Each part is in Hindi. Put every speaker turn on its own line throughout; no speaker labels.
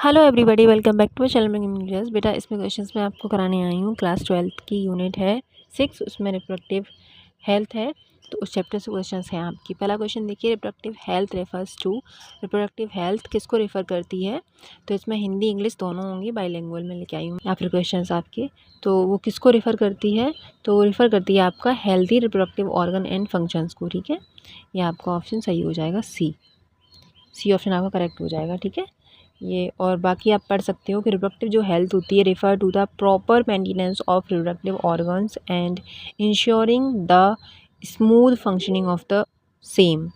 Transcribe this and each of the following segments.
Hello everybody, welcome back to channel English. बेटा इसमें क्वेश्चंस मैं आपको कराने आई हूँ। क्लास 12 की यूनिट है 6, उसमें रिप्रोडक्टिव हेल्थ है। तो उस चैप्टर से क्वेश्चंस हैं आपकी। पहला क्वेश्चन देखिए, reproductive health refers to. Reproductive health किसको रेफ़र करती है? तो इसमें हिंदी इंग्लिश दोनों होंगी, बाईलिंगुअल में लेके आई हूँ या फिर क्वेश्चन आपके। तो वो किसको रेफ़र करती है? तो वो रेफ़र करती है आपका healthy reproductive organ and functions को। ठीक है, ये आपका ऑप्शन सही हो जाएगा, सी ऑप्शन आपका करेक्ट हो जाएगा। ठीक है, ये और बाकी आप पढ़ सकते हो कि रिप्रोडक्टिव जो हेल्थ होती है refer to the proper maintenance of reproductive organs and ensuring the smooth functioning of the same.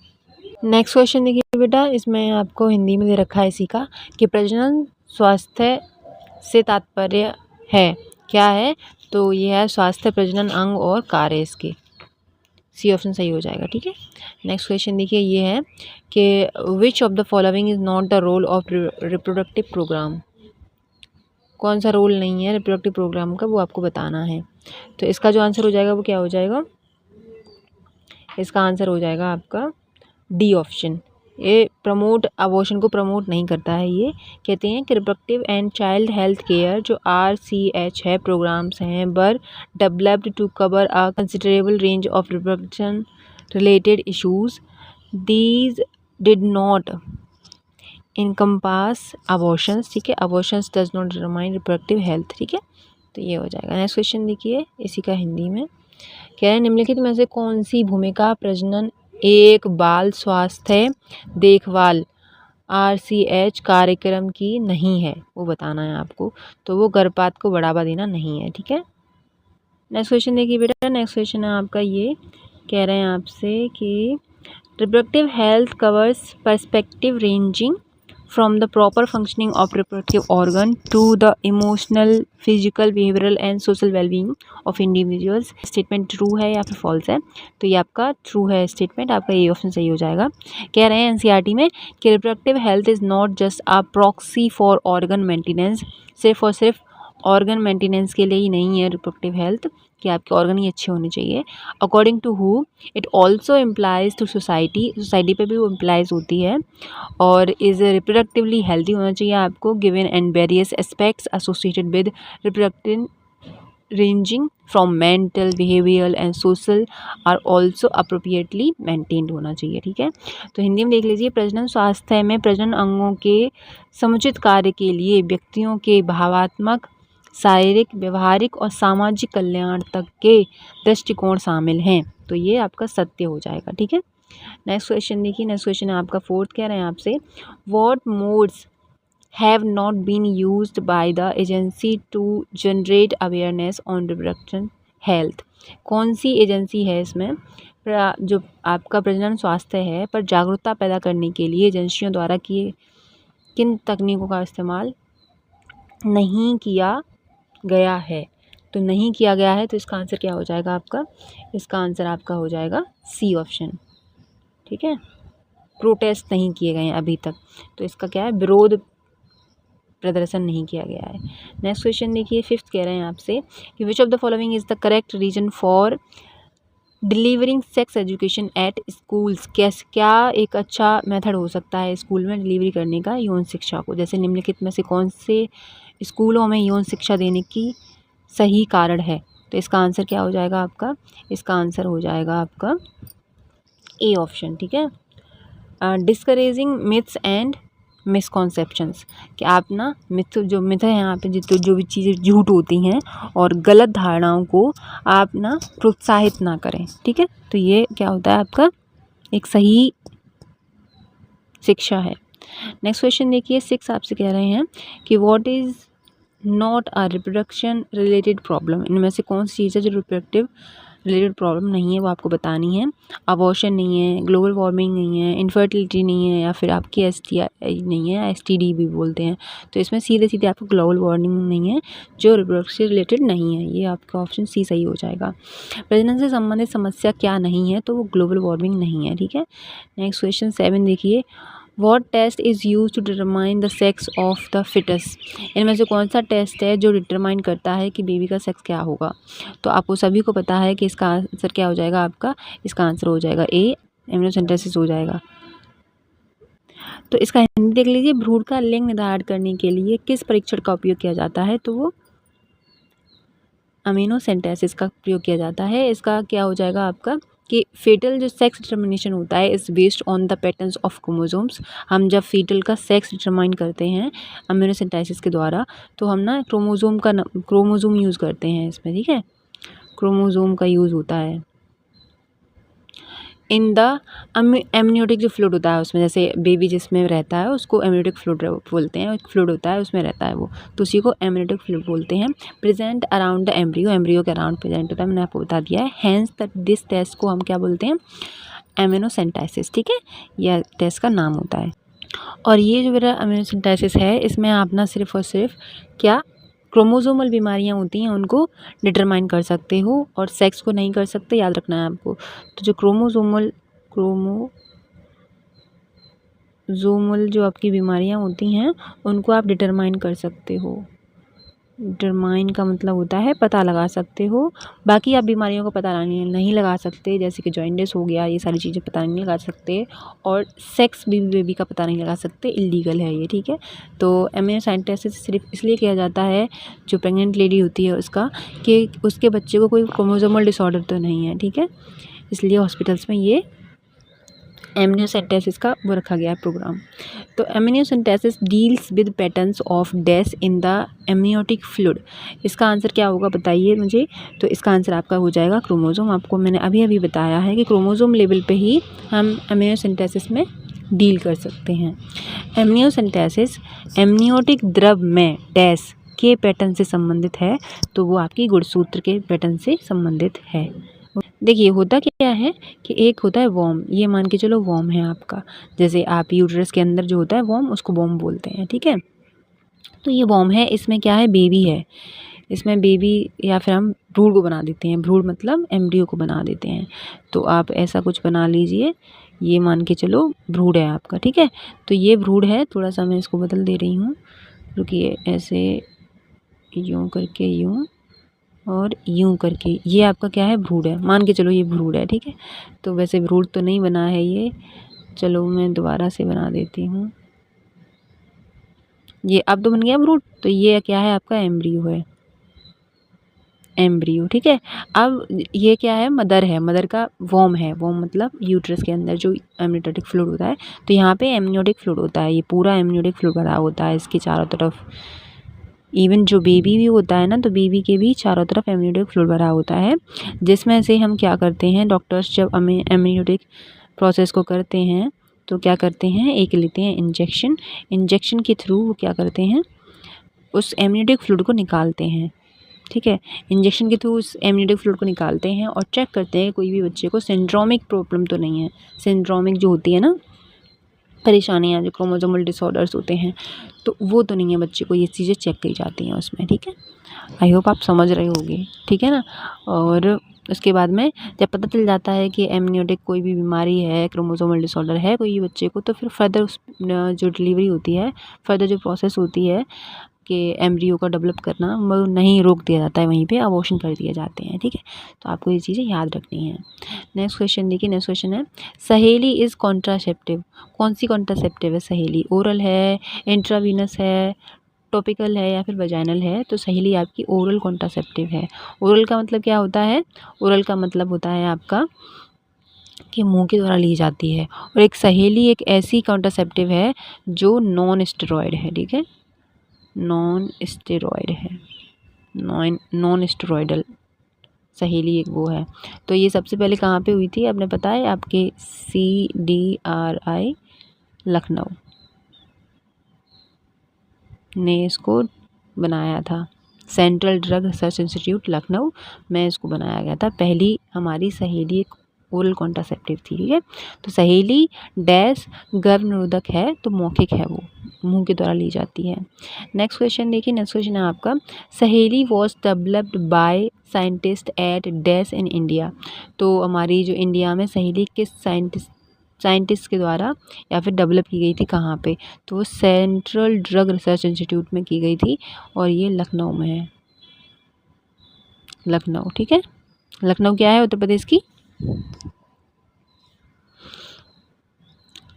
Next question देखिए बेटा, इसमें आपको हिंदी में दे रखा है इसी का कि प्रजनन स्वास्थ्य से तात्पर्य है क्या है? तो ये है स्वास्थ्य प्रजनन अंग और कार्य इसके। सी ऑप्शन सही हो जाएगा। ठीक है, नेक्स्ट क्वेश्चन देखिए, ये है कि which of the following is not the role of reproductive programme. कौन सा रोल नहीं है रिप्रोडक्टिव प्रोग्राम का, वो आपको बताना है। तो इसका जो आंसर हो जाएगा वो क्या हो जाएगा? इसका आंसर हो जाएगा आपका डी ऑप्शन। ये प्रमोट अबॉर्शन को प्रमोट नहीं करता है। ये कहते हैं कि reproductive and child health care जो RCH है प्रोग्राम्स हैं were developed to cover a considerable range of reproduction related issues. These did not encompass abortions. ठीक है, abortions does not determine reproductive health. ठीक है, तो ये हो जाएगा। नेक्स्ट क्वेश्चन देखिए, इसी का हिंदी में कह रहे हैं निम्नलिखित में से कौन सी भूमिका प्रजनन एक बाल स्वास्थ्य देखभाल RCH कार्यक्रम की नहीं है, वो बताना है आपको। तो वो गर्भपात को बढ़ावा देना नहीं है। ठीक है, नेक्स्ट क्वेश्चन देखिए बेटा, नेक्स्ट क्वेश्चन है आपका ये कह रहे हैं आपसे कि reproductive health covers perspective ranging from the proper functioning of reproductive organ to the emotional, physical, behavioral and social well-being of individuals। Statement true है या फिर फॉल्स है? तो ये आपका ट्रू है स्टेटमेंट, आपका ये ऑप्शन सही हो जाएगा। कह रहे हैं NCERT में कि reproductive health is not just a proxy for organ maintenance. सिर्फ और सिर्फ ऑर्गन मेंटेनेंस के लिए ही नहीं है रिप्रोडक्टिव हेल्थ कि आपके ऑर्गन ही अच्छे होने चाहिए। अकॉर्डिंग टू हु it also implies to society पे भी वो इम्प्लाइज होती है। और इज़ रिप्रोडक्टिवली हेल्दी होना चाहिए आपको given and various aspects associated with reproductive ranging from mental, behavioural and social are also appropriately maintained होना चाहिए। ठीक है, तो हिंदी में देख लीजिए, प्रजनन स्वास्थ्य में प्रजनन अंगों के समुचित कार्य के लिए व्यक्तियों के भावात्मक, शारीरिक, व्यवहारिक और सामाजिक कल्याण तक के दृष्टिकोण शामिल हैं। तो ये आपका सत्य हो जाएगा। ठीक है, नेक्स्ट क्वेश्चन देखिए, नेक्स्ट क्वेश्चन है आपका फोर्थ। कह रहे हैं आपसे what modes have not been used by the agency to generate awareness on reproduction health. कौन सी एजेंसी है इसमें जो आपका प्रजनन स्वास्थ्य है पर जागरूकता पैदा करने के लिए एजेंसियों द्वारा किए किन तकनीकों का इस्तेमाल नहीं किया गया है? तो नहीं किया गया है, तो इसका आंसर क्या हो जाएगा आपका? इसका आंसर आपका हो जाएगा सी ऑप्शन। ठीक है, प्रोटेस्ट नहीं किए गए हैं अभी तक, तो इसका क्या है? विरोध प्रदर्शन नहीं किया गया है। नेक्स्ट क्वेश्चन देखिए, फिफ्थ कह रहे हैं आपसे कि which of the following is the correct reason for delivering sex education at schools. क्या एक अच्छा मेथड हो सकता है स्कूल में डिलीवरी करने का यौन शिक्षा को? जैसे निम्नलिखित में से कौन से स्कूलों में यौन शिक्षा देने की सही कारण है? तो इसका आंसर क्या हो जाएगा आपका? इसका आंसर हो जाएगा आपका ए ऑप्शन। ठीक है, डिस्करेजिंग मिथ्स एंड मिसकॉन्सेप्शंस कि आप ना मिथ है यहाँ पे जो भी चीज़ें झूठ होती हैं और गलत धारणाओं को आप ना प्रोत्साहित ना करें। ठीक है, तो ये क्या होता है आपका एक सही शिक्षा है। नेक्स्ट क्वेश्चन देखिए, 6 आपसे कह रहे हैं कि what is not a reproduction related problem. इनमें से कौन सी चीज़ है जो रिप्रोडक्टिव रिलेटेड प्रॉब्लम नहीं है, वो आपको बतानी है। अबॉर्शन नहीं है, ग्लोबल वार्मिंग नहीं है, इनफर्टिलिटी नहीं है, या फिर आपकी STI नहीं है, STD भी बोलते हैं। तो इसमें सीधे सीधे आपको ग्लोबल वार्मिंग नहीं है जो रिप्रोडक्शन से रिलेटेड नहीं है। ये आपका ऑप्शन सी सही हो जाएगा। प्रजनन से संबंधित समस्या क्या नहीं है? तो वो ग्लोबल वार्मिंग नहीं है। ठीक है, नेक्स्ट क्वेश्चन 7 देखिए, what test is use to determine the sex of the foetus. इनमें से कौन सा टेस्ट है जो डिटरमाइन करता है कि बेबी का सेक्स क्या होगा? तो आपको सभी को पता है कि इसका आंसर क्या हो जाएगा आपका? इसका आंसर हो जाएगा ए, एम्नियोसेंटेसिस हो जाएगा। तो इसका हिंदी देख लीजिए, भ्रूण का लिंग निर्धारण करने के लिए किस परीक्षण का उपयोग किया जाता है, तो वो अमीनोसेंटेसिस का प्रयोग किया जाता है। इसका क्या हो जाएगा आपका कि फेटल जो सेक्स डिटर्मिनेशन होता है is based on the patterns of chromosomes. हम जब फीटल का सेक्स डिटरमाइन करते हैं अमीनोसेंटेसिस के द्वारा, तो हम ना क्रोमोसोम यूज़ करते हैं इसमें, ठीक है, क्रोमोसोम का यूज़ होता है। इन द एमनियोटिक जो फ्लूइड होता है उसमें, जैसे बेबी जिसमें रहता है उसको एमनियोटिक फ्लूइड बोलते हैं, एक फ्लूइड होता है उसमें रहता है वो, तो उसी को एमनियोटिक फ्लूइड बोलते हैं। प्रेजेंट अराउंड द एम्ब्रियो के अराउंड प्रेजेंट होता है, मैंने आपको बता दिया है। हैंस दिस टेस्ट को हम क्या बोलते हैं, एमिनोसेंटाइसिस, ठीक है, यह टेस्ट का नाम होता है। और ये जो मेरा एमिनोसेंटाइसिस है इसमें आप ना सिर्फ और सिर्फ क्या क्रोमोसोमल बीमारियां होती हैं उनको डिटरमाइन कर सकते हो और सेक्स को नहीं कर सकते, याद रखना है आपको। तो जो क्रोमोसोमल जो आपकी बीमारियां होती हैं उनको आप डिटरमाइन कर सकते हो। डिटरमाइन का मतलब होता है पता लगा सकते हो, बाकी आप बीमारियों का पता नहीं लगा सकते, जैसे कि जॉइंडिस हो गया, ये सारी चीज़ें पता नहीं लगा सकते। और सेक्स बेबी का पता नहीं लगा सकते, इलीगल है ये, ठीक है। तो एमिनोसेंटेसिस सिर्फ इसलिए किया जाता है जो प्रेग्नेंट लेडी होती है उसका, कि उसके बच्चे को कोई क्रोमोसोमल डिसऑर्डर तो नहीं है, ठीक है, इसलिए हॉस्पिटल्स में ये एमिनोसेंटेसिस का वो रखा गया है प्रोग्राम। तो एमिनोसेंटेसिस deals with patterns of death in the amniotic fluid. इसका आंसर क्या होगा बताइए मुझे। तो इसका आंसर आपका हो जाएगा क्रोमोसोम। आपको मैंने अभी बताया है कि क्रोमोसोम लेवल पे ही हम एमिनोसेंटेसिस में डील कर सकते हैं। एमिनोसेंटेसिस एमनियोटिक द्रव में डैश के पैटर्न से संबंधित है, तो वो आपकी गुणसूत्र के पैटर्न से संबंधित है। देखिए होता क्या है कि एक होता है वॉर्म, ये मान के चलो वॉर्म है आपका, जैसे आप यूट्रस के अंदर जो होता है वॉर्म, उसको वॉर्म बोलते हैं, ठीक है। तो ये वॉर्म है, इसमें क्या है, बेबी है, इसमें बेबी या फिर हम भ्रूण को बना देते हैं, भ्रूण मतलब एम्ब्रियो को बना देते हैं। तो आप ऐसा कुछ बना लीजिए, ये मान के चलो भ्रूण है आपका, ठीक है। तो ये भ्रूण है, थोड़ा सा मैं इसको बदल दे रही हूँ, रुकिए, ऐसे यूँ करके यूँ और यूं करके, ये आपका क्या है, भ्रूण है, मान के चलो ये भ्रूण है, ठीक है। तो वैसे भ्रूण तो नहीं बना है ये, चलो मैं दोबारा से बना देती हूँ, ये अब तो बन गया भ्रूण। तो ये क्या है आपका एम्ब्रियो है, एम्ब्रियो, ठीक है। अब ये क्या है, मदर है, मदर का वॉर्म है, वॉर्म मतलब यूट्रस के अंदर जो एमनियोटिक फ्लूइड होता है, तो यहाँ पे एमनियोटिक फ्लूइड होता है, ये पूरा एमनियोटिक फ्लूइड भरा होता है इसके चारों तरफ। इवन जो बेबी भी होता है ना, तो बेबी के भी चारों तरफ एमनियोटिक फ्लूइड भरा होता है, जिसमें से हम क्या करते हैं, डॉक्टर्स जब एमनियोटिक प्रोसेस को करते हैं तो क्या करते हैं, एक लेते हैं इंजेक्शन के थ्रू वो क्या करते हैं, उस एमनियोटिक फ्लूइड को निकालते हैं, ठीक है। इंजेक्शन के थ्रू उस एमनियोटिक फ्लूइड को निकालते हैं और चेक करते हैं कोई भी बच्चे को सिंड्रोमिक प्रॉब्लम तो नहीं है। सिंड्रोमिक जो होती है ना परेशानियाँ, जो क्रोमोसोमल डिसऑर्डर्स होते हैं, तो वो तो नहीं है बच्चे को, ये चीज़ें चेक की जाती हैं उसमें, ठीक है। आई होप आप समझ रहे होंगे, ठीक है ना। और उसके बाद में जब पता चल जाता है कि एमनियोटिक कोई भी बीमारी है, क्रोमोसोमल डिसऑर्डर है कोई भी बच्चे को, तो फिर फर्दर उस जो डिलीवरी होती है, फर्दर जो प्रोसेस होती है कि एम्ब्रियो का डेवलप करना, वो नहीं रोक दिया जाता है, वहीं पे अबॉर्शन कर दिए जाते हैं, ठीक है। तो आपको ये चीज़ें याद रखनी है। नेक्स्ट क्वेश्चन देखिए, नेक्स्ट क्वेश्चन है सहेली इज़ कॉन्ट्रासेप्टिव। कौन सी कॉन्ट्रासेप्टिव है सहेली, ओरल है, इंट्रावीनस है, टॉपिकल है या फिर वजाइनल है। तो सहेली आपकी ओरल कॉन्ट्रासेप्टिव है। ओरल का मतलब क्या होता है, ओरल का मतलब होता है आपका कि मुंह के द्वारा ली जाती है। और एक सहेली एक ऐसी कॉन्ट्रासेप्टिव है जो नॉन स्टेरॉयड है, ठीक है, नॉन स्टेरॉयड है, नॉन स्टेरॉयडल सहेली एक वो है। तो ये सबसे पहले कहाँ पे हुई थी आपने पता है, आपके CDRI लखनऊ ने इसको बनाया था, central drug research institute Lucknow में इसको बनाया गया था। पहली हमारी सहेली एक ओरल कॉन्ट्रासेप्टिव थी, ठीक है। तो सहेली डैश गर्भ निरोधक है, तो मौखिक है, वो मुंह के द्वारा ली जाती है। नेक्स्ट क्वेश्चन देखिए, नेक्स्ट क्वेश्चन है आपका सहेली was developed by scientist at dash in India. तो हमारी जो इंडिया में सहेली किस साइंटिस्ट के द्वारा या फिर डेवलप की गई थी, कहाँ पे, तो सेंट्रल ड्रग रिसर्च इंस्टीट्यूट में की गई थी और ये लखनऊ में है, लखनऊ, ठीक है। लखनऊ क्या है, उत्तर प्रदेश की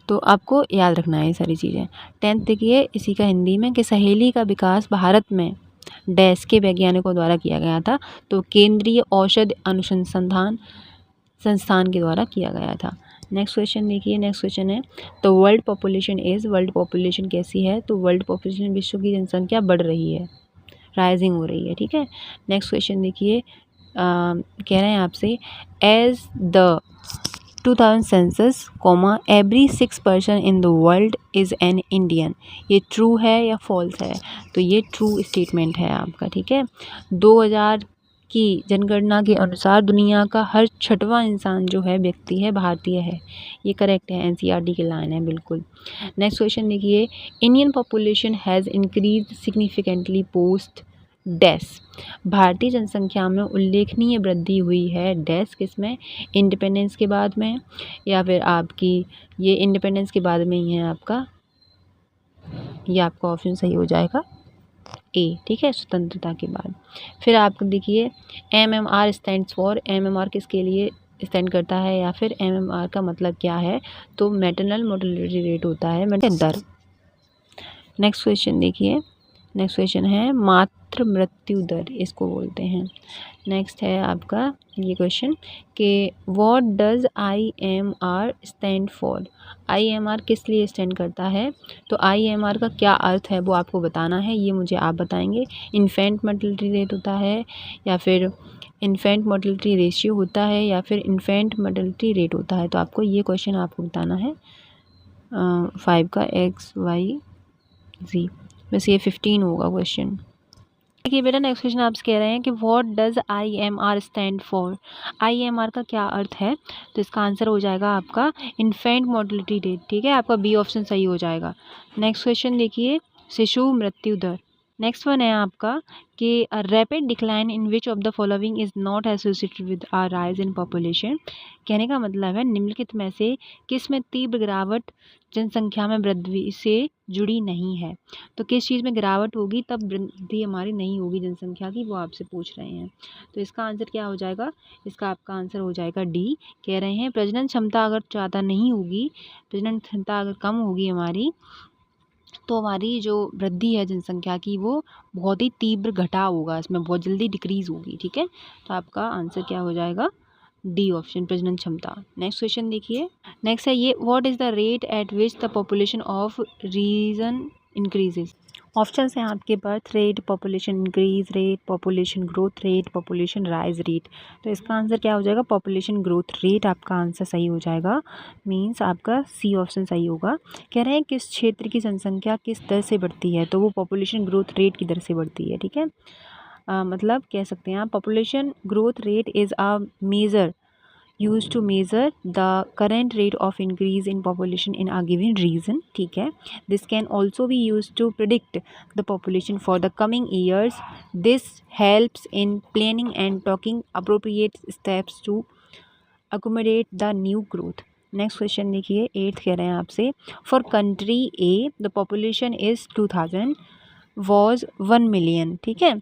तो आपको याद रखना है ये सारी चीज़ें। 10th देखिए इसी का हिंदी में कि सहेली का विकास भारत में डैश के वैज्ञानिकों द्वारा किया गया था, तो केंद्रीय औषध अनुसंधान संस्थान के द्वारा किया गया था। नेक्स्ट क्वेश्चन देखिए, नेक्स्ट क्वेश्चन है तो world population is, world population कैसी है, तो वर्ल्ड पॉपुलेशन विश्व की जनसंख्या बढ़ रही है, राइजिंग हो रही है, ठीक है। नेक्स्ट क्वेश्चन देखिए, कह रहे हैं आपसे as the 2000 census comma every 6 person in the world is an Indian, ये ट्रू है या फॉल्स है, तो ये ट्रू स्टेटमेंट है आपका, ठीक है। 2000 की जनगणना के अनुसार दुनिया का हर 6वां इंसान जो है व्यक्ति है भारतीय है, ये करेक्ट है, एनसीईआरटी की लाइन है बिल्कुल। नेक्स्ट क्वेश्चन देखिए, Indian population has increase significantly post dash, भारतीय जनसंख्या में उल्लेखनीय वृद्धि हुई है डैश, किसमें, इंडिपेंडेंस के बाद में, या फिर आपकी ये इंडिपेंडेंस के बाद में ही है आपका, ये आपका ऑप्शन सही हो जाएगा ए, ठीक है, स्वतंत्रता के बाद। फिर आप देखिए MMR स्टैंड्स फॉर, MMR किसके लिए स्टैंड करता है, या फिर MMR का मतलब क्या है, तो मैटरनल मोर्टेलिटी रेट होता है, दर। नेक्स्ट क्वेश्चन देखिए, नेक्स्ट क्वेश्चन है मातृ मृत्यु दर, इसको बोलते हैं। नेक्स्ट है आपका ये क्वेश्चन कि what does IMR stand for, IMR किस लिए स्टैंड करता है, तो IMR का क्या अर्थ है वो आपको बताना है, ये मुझे आप बताएंगे। इन्फेंट मोर्टेलिटी रेट होता है, या फिर इन्फेंट मोर्टेलिटी रेशियो होता है, या फिर इन्फेंट मोर्टेलिटी रेट होता है, तो आपको ये क्वेश्चन आपको बताना है 5 का XYZ, बस ये 15 होगा क्वेश्चन। देखिए बेटा नेक्स्ट क्वेश्चन आपसे कह रहे हैं कि what does IMR stand for, IMR का क्या अर्थ है, तो इसका आंसर हो जाएगा आपका इन्फेंट मोर्टेलिटी रेट, ठीक है, आपका बी ऑप्शन सही हो जाएगा। नेक्स्ट क्वेश्चन देखिए, शिशु मृत्यु दर। नेक्स्ट वन है आपका कि a rapid decline in which of the following is not associated with a rise in population, कहने का मतलब है निम्नलिखित में से किस में तीव्र गिरावट जनसंख्या में वृद्धि से जुड़ी नहीं है, तो किस चीज़ में गिरावट होगी तब वृद्धि हमारी नहीं होगी जनसंख्या की, वो आपसे पूछ रहे हैं। तो इसका आंसर क्या हो जाएगा, इसका आपका आंसर हो जाएगा डी, कह रहे हैं प्रजनन क्षमता अगर ज़्यादा नहीं होगी, प्रजनन क्षमता अगर कम होगी हमारी, तो हमारी जो वृद्धि है जनसंख्या की वो बहुत ही तीव्र घटाव होगा, इसमें बहुत जल्दी डिक्रीज़ होगी, ठीक है। तो आपका आंसर क्या हो जाएगा, डी ऑप्शन, प्रजनन क्षमता। नेक्स्ट क्वेश्चन देखिए, नेक्स्ट है ये what is the rate at which the population of region increases, option हैं आपके birth rate, population increase rate, population growth rate, population rise rate, तो इसका आंसर क्या हो जाएगा, पॉपुलेशन ग्रोथ रेट आपका आंसर सही हो जाएगा, मीन्स आपका सी ऑप्शन सही होगा। कह रहे हैं किस क्षेत्र की जनसंख्या किस दर से बढ़ती है, तो वो पॉपुलेशन ग्रोथ रेट की दर से बढ़ती है, ठीक है। मतलब कह सकते हैं आप population growth rate is a major used to measure the current rate of increase in population in a given region, ठीक है। This can also be used to predict the population for the coming years. This helps in planning and taking appropriate steps to accommodate the new growth. Next question देखिए, 8th कह रहे हैं आपसे for country A the population is 2000 was 1 million, ठीक है,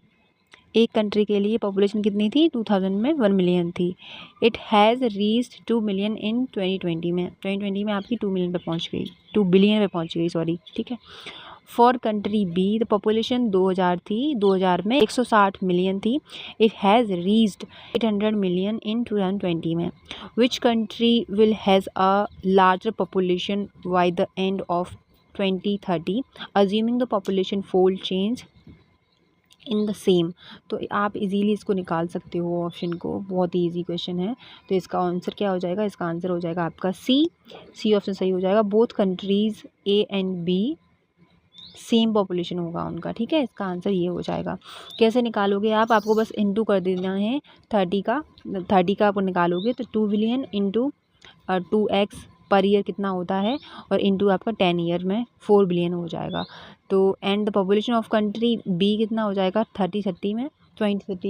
एक कंट्री के लिए पॉपुलेशन कितनी थी 2000 में 1 मिलियन थी। It has reached 2 million in 2020 में, 2020 में आपकी 2 मिलियन पे पहुंच गई, 2 बिलियन पे पहुंच गई, सॉरी, ठीक है। For country be the population 2000 थी, 2000 में 160 मिलियन थी, it has reached 800 million in 2020 में। Which country will has a larger population by the end of 2030 assuming the population fold change in the same, तो आप इजीली इसको निकाल सकते हो ऑप्शन को, बहुत ही ईजी क्वेश्चन है। तो इसका आंसर क्या हो जाएगा, इसका आंसर हो जाएगा आपका सी ऑप्शन सही हो जाएगा। Both countries A and B same population होगा उनका, ठीक है, इसका आंसर ये हो जाएगा। कैसे निकालोगे आप, आपको बस इंटू कर देना है 30 का आप निकालोगे तो 2 billion into 2x per year कितना होता है, और इंटू आपका 10 ईयर में 4 बिलियन हो जाएगा। तो and the population of country be कितना हो जाएगा 2030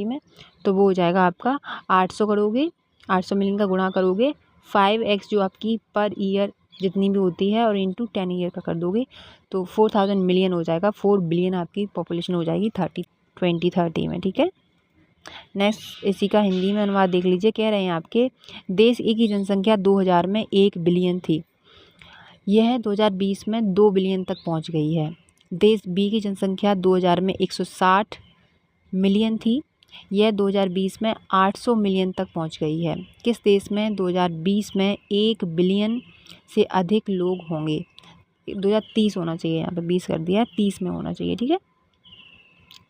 में, तो वो हो जाएगा आपका 800 करोगे, 800 मिलियन का गुणा करोगे 5x जो आपकी पर ईयर जितनी भी होती है, और इंटू 10 ईयर का कर दोगे तो 4000 मिलियन हो जाएगा, 4 बिलियन आपकी पॉपुलेशन हो जाएगी 2030 में, ठीक है। नेक्स्ट इसी का हिंदी में अनुवाद देख लीजिए, कह रहे हैं आपके देश ए की जनसंख्या 2000 में 1 बिलियन थी, यह 2020 में 2 बिलियन तक पहुंच गई है। देश बी की जनसंख्या 2000 में 160 मिलियन थी, यह 2020 में 800 मिलियन तक पहुंच गई है। किस देश में 2020 में 1 बिलियन से अधिक लोग होंगे? 2030 होना चाहिए, यहाँ पे 20 कर दिया है, 30 में होना चाहिए, ठीक है।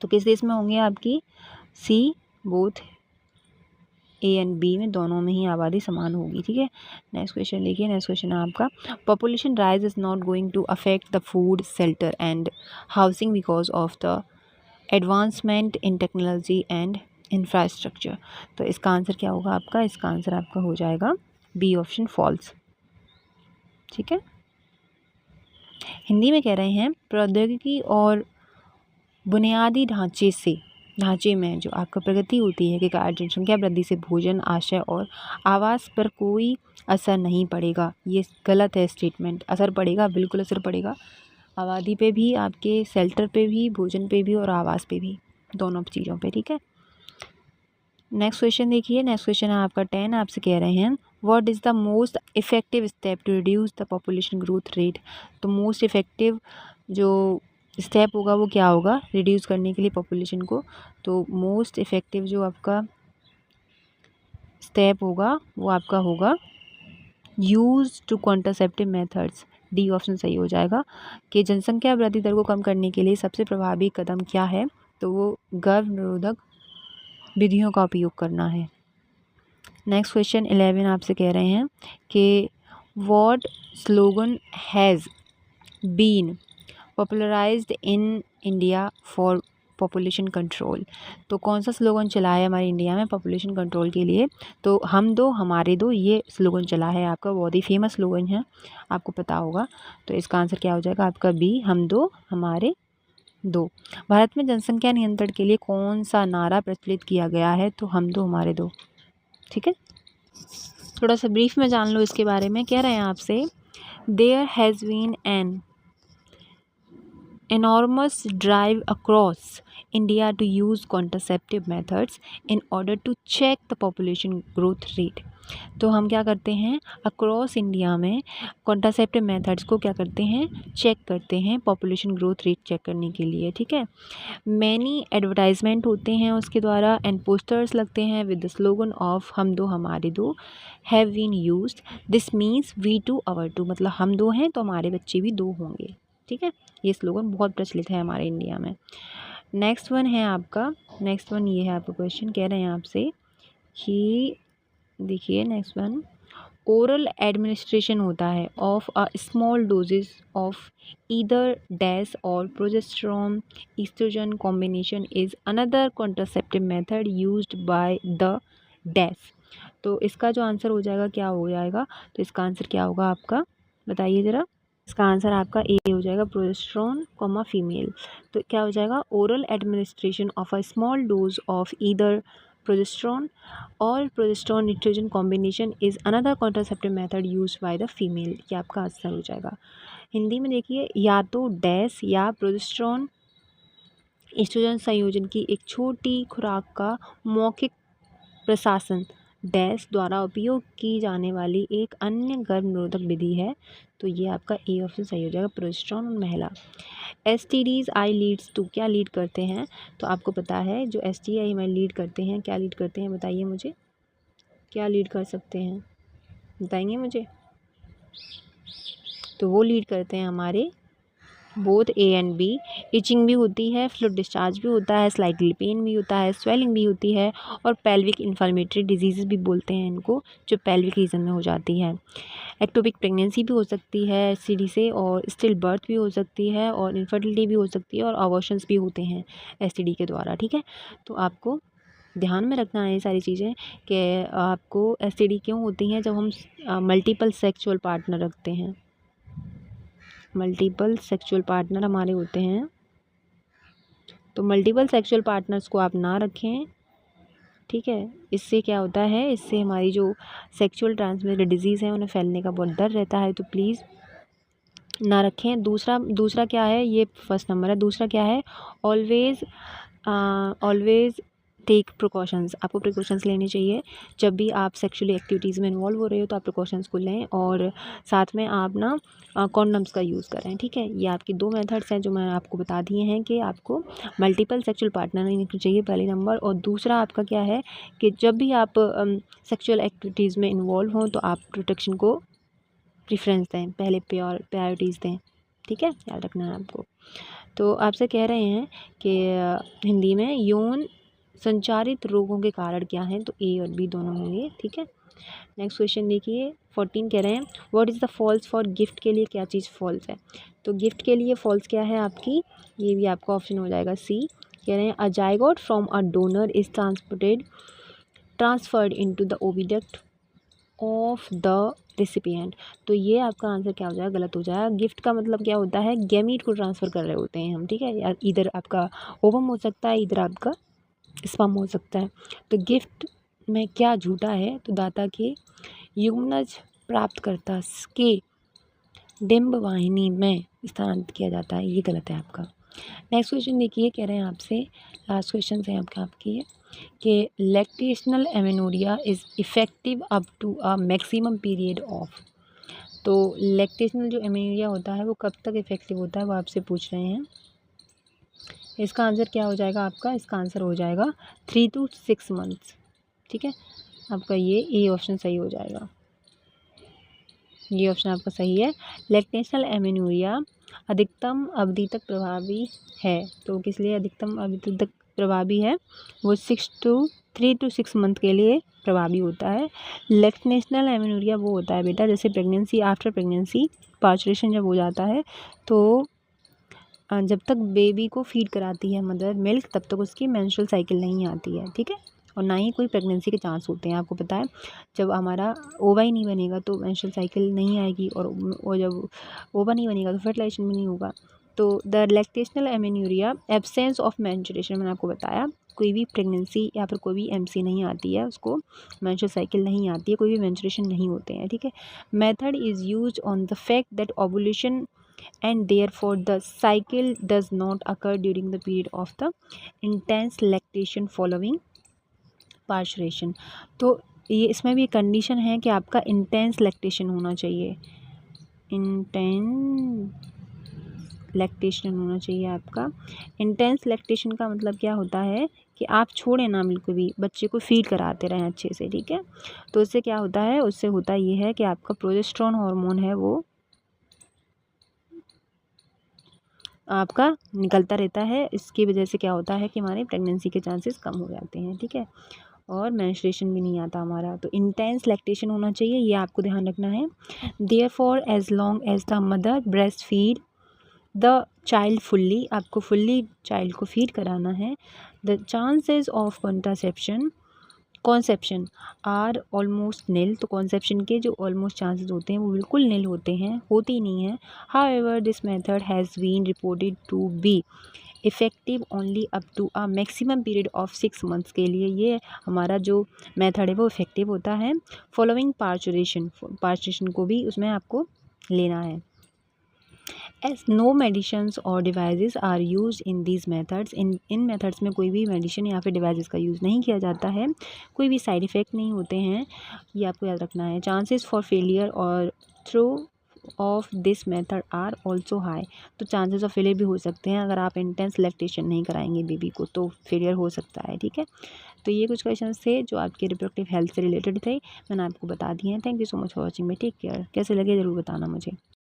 तो किस देश में होंगे आपकी? C, both A and B में, दोनों में ही आबादी समान होगी, ठीक है। नेक्स्ट क्वेश्चन देखिए, नेक्स्ट क्वेश्चन है आपका, population rise is not going to affect the food, shelter and housing because of the advancement in technology and infrastructure. तो इसका आंसर क्या होगा आपका? इसका आंसर आपका हो जाएगा बी ऑप्शन, फॉल्स, ठीक है। हिंदी में कह रहे हैं, प्रौद्योगिकी और बुनियादी ढांचे में जो आपका प्रगति होती है कि जनसंख्या वृद्धि से भोजन, आश्रय और आवास पर कोई असर नहीं पड़ेगा। ये गलत है स्टेटमेंट। असर पड़ेगा, बिल्कुल असर पड़ेगा, आबादी पे भी, आपके शेल्टर पे भी, भोजन पे भी और आवास पे भी, दोनों चीज़ों पे, ठीक है। नेक्स्ट क्वेश्चन देखिए, नेक्स्ट क्वेश्चन है आपका 10, आपसे कह रहे हैं, what is the most effective step to reduce the population growth rate. तो मोस्ट इफेक्टिव जो स्टेप होगा वो क्या होगा रिड्यूस करने के लिए पॉपुलेशन को? तो मोस्ट इफेक्टिव जो आपका स्टेप होगा वो आपका होगा use to contraceptive methods. D option सही हो जाएगा कि जनसंख्या वृद्धि दर को कम करने के लिए सबसे प्रभावी कदम क्या है? तो वो गर्भ निरोधक विधियों का उपयोग करना है। नेक्स्ट क्वेश्चन 11 आपसे कह रहे हैं कि what slogan has been popularised in India for population control. तो कौन सा स्लोगन चला है हमारे इंडिया में पॉपुलेशन कंट्रोल के लिए? तो हम दो हमारे दो, ये स्लोगन चला है आपका, बहुत ही फेमस स्लोगन है, आपको पता होगा। तो इसका आंसर क्या हो जाएगा आपका? बी, हम दो हमारे दो। भारत में जनसंख्या नियंत्रण के लिए कौन सा नारा प्रचलित किया गया है? तो हम दो हमारे दो, ठीक है। थोड़ा सा ब्रीफ में जान लो इसके बारे में। कह रहे हैं आपसे, there has been an enormous drive across India to use contraceptive methods in order to check the population growth rate। तो हम क्या करते हैं अक्रॉस इंडिया में कॉन्ट्रासेप्टिव मेथड्स को क्या करते हैं? चेक करते हैं पॉपुलेशन ग्रोथ रेट चेक करने के लिए, ठीक है। मैनी एडवर्टाइजमेंट होते हैं उसके द्वारा एंड पोस्टर्स लगते हैं विद द स्लोगन ऑफ हम दो हमारे दो have been used. This means we two our two, मतलब हम दो हैं तो हमारे बच्चे भी दो होंगे, ठीक है। ये स्लोगन बहुत प्रचलित है हमारे इंडिया में। नेक्स्ट वन है आपका, नेक्स्ट वन ये है आपका क्वेश्चन, कह रहे हैं आपसे कि देखिए नेक्स्ट वन, ओरल एडमिनिस्ट्रेशन होता है of a small doses of either dash और progesterone oestrogen combination is another contraceptive method used by the dash. तो इसका जो आंसर हो जाएगा क्या हो जाएगा? तो इसका आंसर क्या होगा आपका, बताइए ज़रा। इसका आंसर आपका ए हो जाएगा, प्रोजेस्टेरॉन कॉमा फीमेल। तो क्या हो जाएगा? Oral administration of a small dose of either progesterone और progesterone oestrogen combination is another contraceptive method used by the female. ये आपका आंसर हो जाएगा। हिंदी में देखिए, या तो डैश या प्रोजेस्टेरॉन ईस्ट्रोजन संयोजन की एक छोटी खुराक का मौखिक प्रशासन डैश द्वारा उपयोग की जाने वाली एक अन्य गर्भ निरोधक विधि है। तो ये आपका ए ऑप्शन सही हो जाएगा, प्रोजेस्टेरॉन और महिला। STDs आई लीड्स टू, क्या लीड करते हैं? तो आपको पता है जो STI में लीड करते हैं, क्या लीड करते हैं बताइए मुझे, क्या लीड कर सकते हैं बताएंगे मुझे? तो वो लीड करते हैं हमारे both A and B. Itching भी होती है, फ्लूइड डिस्चार्ज भी होता है, स्लाइटली पेन भी होता है, स्वेलिंग भी होती है और पेल्विक इन्फ्लेमेटरी डिजीज़ भी बोलते हैं इनको, जो पेल्विक रीजन में हो जाती है। एक्टोपिक प्रेगनेंसी भी हो सकती है STD से, और स्टिल बर्थ भी हो सकती है, और इनफर्टिलिटी भी हो सकती है, और अबॉर्शंस भी होते हैं STD के द्वारा, ठीक है। तो आपको ध्यान में रखना है ये सारी चीज़ें कि आपको STD क्यों होती हैं जब हम मल्टीपल सेक्सुअल पार्टनर रखते हैं। मल्टीपल सेक्सुअल पार्टनर हमारे होते हैं, तो मल्टीपल सेक्सुअल पार्टनर्स को आप ना रखें, ठीक है। इससे क्या होता है, इससे हमारी जो सेक्सुअल ट्रांसमिटेड डिजीज़ है उन्हें फैलने का बहुत डर रहता है, तो प्लीज़ ना रखें। दूसरा क्या है, ये फर्स्ट नंबर है। दूसरा क्या है, ऑलवेज़ टेक प्रिकॉशंस, आपको प्रिकॉशंस लेने चाहिए जब भी आप सेक्सुअली एक्टिविटीज़ में इन्वॉल्व हो रहे हो, तो आप प्रिकॉशंस को लें और साथ में आप ना कॉन्डम्स का यूज़ करें, ठीक है। ये आपकी 2 मेथड्स हैं जो मैंने आपको बता दिए हैं कि आपको मल्टीपल सेक्सुअल पार्टनर नहीं रखनी चाहिए, पहले नंबर। और दूसरा आपका क्या है कि जब भी आप सेक्सुअल एक्टिविटीज़ में इन्वॉल्व हों तो आप प्रोटेक्शन को प्रेफरेंस दें, पहले प्रायोरिटीज़ दें, ठीक है, याद रखना है आपको। तो आपसे कह रहे हैं कि हिंदी में यौन संचारित रोगों के कारण क्या हैं, तो ए और बी दोनों होंगे, ठीक है। नेक्स्ट क्वेश्चन देखिए 14 कह रहे हैं what is the false for gift, के लिए क्या चीज़ फॉल्स है। तो गिफ्ट के लिए फॉल्स क्या है आपकी, ये भी आपका ऑप्शन हो जाएगा सी। कह रहे हैं अ zygote from a donor is transferred into the oviduct of the recipient. तो ये आपका आंसर क्या हो जाएगा, गलत हो जाएगा। गिफ्ट का मतलब क्या होता है, गैमीट को ट्रांसफ़र कर रहे होते हैं हम, ठीक है। या इधर आपका ओवम हो सकता है, इधर आपका स्पर्म हो सकता है। तो गिफ्ट में क्या झूठा है, तो दाता के युग्मनज प्राप्तकर्ता के डिंब वाहिनी में स्थानांतरित किया जाता है, ये गलत है आपका। नेक्स्ट क्वेश्चन देखिए, कह रहे हैं आपसे, लास्ट क्वेश्चन है आपके ये कि lactational amenorrhea is effective up to a maximum period of. तो लैक्टेशनल जो एमेनोरिया होता है वो कब तक इफ़ेक्टिव होता है, वो आपसे पूछ रहे हैं। इसका आंसर क्या हो जाएगा आपका, इसका आंसर हो जाएगा 3 to 6 मंथ्स, ठीक है। आपका ये ऑप्शन सही हो जाएगा, ये ऑप्शन आपका सही है। लैक्टेशनल एमेनोरिया अधिकतम अवधि तक प्रभावी है, तो किस लिए अधिकतम अवधि तक प्रभावी है, वो 3 to 6 मंथ के लिए प्रभावी होता है। लैक्टेशनल एमेनोरिया वो होता है बेटा जैसे प्रेगनेंसी, आफ्टर प्रेगनेंसी पार्चुरेशन जब हो जाता है, तो जब तक बेबी को फीड कराती है मदर मिल्क तब तक उसकी मेंस्ट्रुअल साइकिल नहीं आती है, ठीक है। और ना ही कोई प्रेगनेंसी के चांस होते हैं, आपको पता है जब हमारा ओवा ही नहीं बनेगा तो मेंस्ट्रुअल साइकिल नहीं आएगी, और जब ओवा नहीं बनेगा तो फर्टिलाइजेशन भी नहीं होगा। तो the lactational amenorrhoea absence of menstruation, मैंने आपको बताया कोई भी प्रेगनेंसी या फिर कोई भी एमसी नहीं आती है, उसको मेंस्ट्रुअल साइकिल नहीं आती है, कोई भी मेंस्ट्रुएशन नहीं होते हैं, ठीक है। Method is used on the fact that ovulation and therefore the cycle does not occur during the period of the intense lactation following parturition। तो ये इसमें भी कंडीशन है कि आपका इंटेंस लैक्टेशन होना चाहिए, इंटेंस लैक्टेशन होना चाहिए आपका। इंटेंस लैक्टेशन का मतलब क्या होता है कि आप छोड़ें ना बिल्कुल भी, बच्चे को फीड कराते रहें अच्छे से, ठीक है। तो उससे क्या होता है, उससे होता ये है कि आपका प्रोजेस्टेरोन हार्मोन है वो आपका निकलता रहता है, इसकी वजह से क्या होता है कि हमारे प्रेगनेंसी के चांसेस कम हो जाते हैं, ठीक है। और मेंस्ट्रुएशन भी नहीं आता हमारा। तो इंटेंस लैक्टेशन होना चाहिए, ये आपको ध्यान रखना है। Therefore as long as the mother breast feed the child fully, आपको फुल्ली चाइल्ड को फीड कराना है। The chances of conception are almost nil, तो कॉन्सेप्शन के जो ऑलमोस्ट चांसेस होते हैं वो बिल्कुल नील होते हैं, होते ही नहीं है। However this method has been reported to be effective only up to a maximum period of 6 months के लिए ये हमारा जो मेथड है वो इफ़ेक्टिव होता है। फॉलोइंग पार्चुरेशन को भी उसमें आपको लेना है। एज नो मेडिसिन्स और devices are use in these methods, इन मेथड्स में कोई भी मेडिसिन या फिर डिवाइसेस का यूज़ नहीं किया जाता है, कोई भी साइड इफ़ेक्ट नहीं होते हैं, ये आपको याद रखना है। चांसेस फॉर फेलियर और through of this method are also high, तो चांसेस ऑफ फेलियर भी हो सकते हैं अगर आप इंटेंस लैक्टेशन नहीं कराएंगे बेबी को, तो फेलियर हो सकता है, ठीक है। तो ये कुछ क्वेश्चन थे जो आपके रिप्रोडक्टिव हेल्थ से रिलेटेड थे, मैंने आपको बता दिए हैं। Thank you so much for watching me, take care. कैसे लगे ज़रूर बताना मुझे।